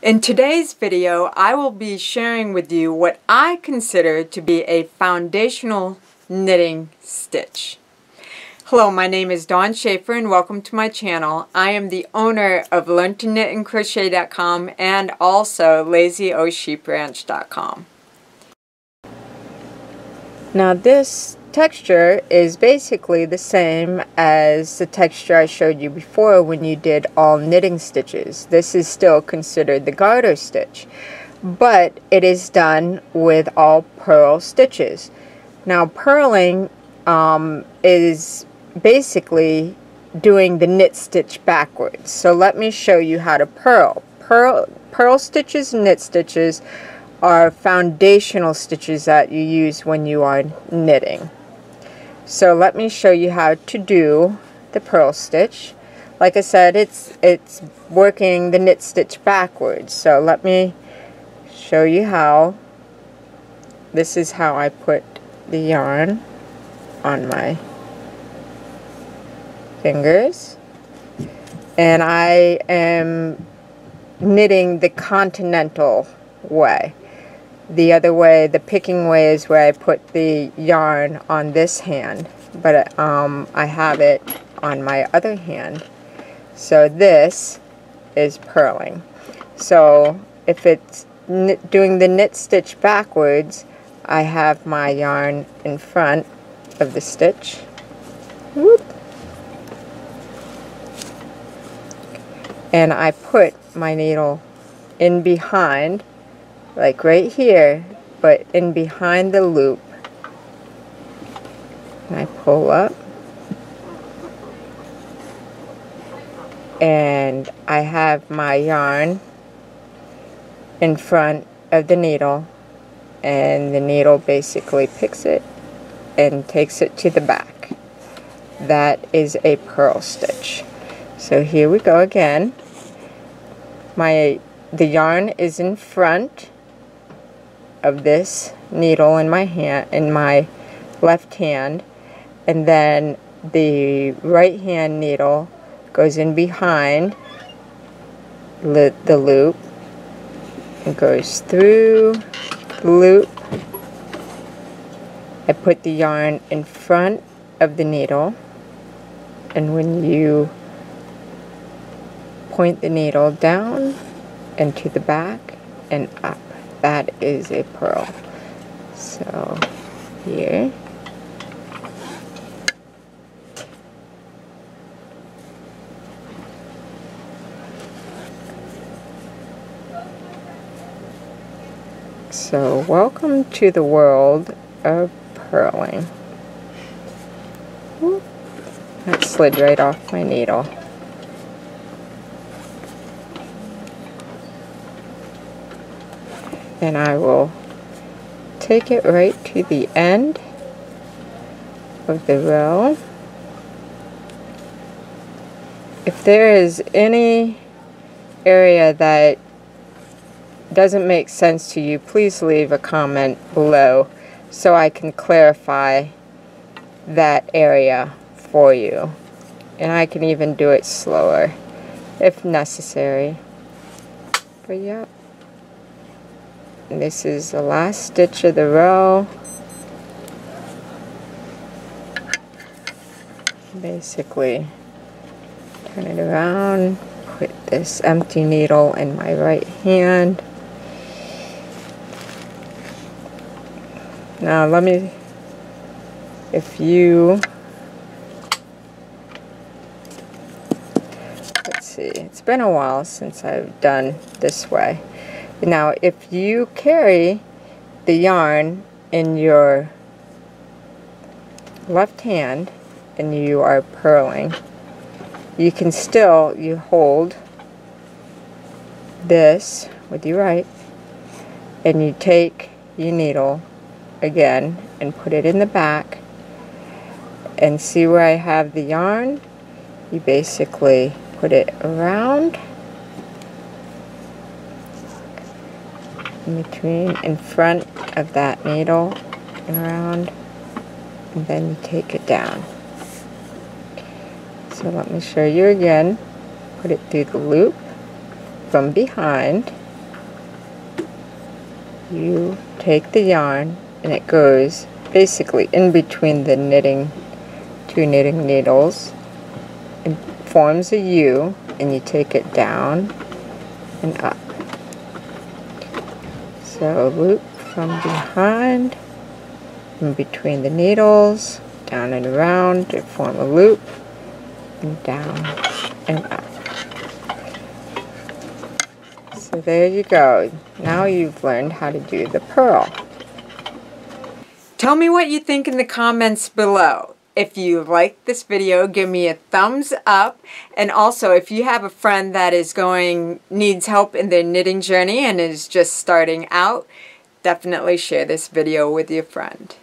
In today's video, I will be sharing with you what I consider to be a foundational knitting stitch. Hello, my name is Dawn Schaefer and welcome to my channel. I am the owner of LearnToKnitAndCrochet.com and also LazyOSheepRanch.com. Now this texture is basically the same as the texture I showed you before when you did all knitting stitches. This is still considered the garter stitch, but it is done with all purl stitches. Now purling is basically doing the knit stitch backwards. So let me show you how to purl. Purl stitches and knit stitches are foundational stitches that you use when you are knitting. So let me show you how to do the purl stitch. Like I said, it's working the knit stitch backwards. So let me show you how. This is how I put the yarn on my fingers, and I am knitting the continental way. The other way, the picking way, is where I put the yarn on this hand, but I have it on my other hand. So this is purling. So if it's doing the knit stitch backwards, I have my yarn in front of the stitch. Whoop. And I put my needle in behind, like right here, but in behind the loop. And I pull up, and I have my yarn in front of the needle, and the needle basically picks it and takes it to the back. That is a purl stitch. So here we go again. The yarn is in front of this needle in my hand, in my left hand, and then the right hand needle goes in behind the loop and goes through the loop. I put the yarn in front of the needle, and when you point the needle down and to the back and up, that is a purl. So here, so welcome to the world of purling. Whoop. That slid right off my needle. And I will take it right to the end of the row. If there is any area that doesn't make sense to you, please leave a comment below so I can clarify that area for you. And I can even do it slower if necessary. But yeah. And this is the last stitch of the row. Basically turn it around, put this empty needle in my right hand. Now let me, if you, let's see, it's been a while since I've done this way. Now if you carry the yarn in your left hand and you are purling, you can still, you hold this with your right and you take your needle again and put it in the back, and see where I have the yarn, you basically put it around in between, in front of that needle and around, and then you take it down. So let me show you again. Put it through the loop from behind, you take the yarn and it goes basically in between the two knitting needles. It forms a U, and you take it down and up. So loop from behind, in between the needles, down and around to form a loop, and down and up. So there you go. Now you've learned how to do the purl. Tell me what you think in the comments below. If you liked this video, give me a thumbs up. And also, if you have a friend that needs help in their knitting journey and is just starting out, definitely share this video with your friend.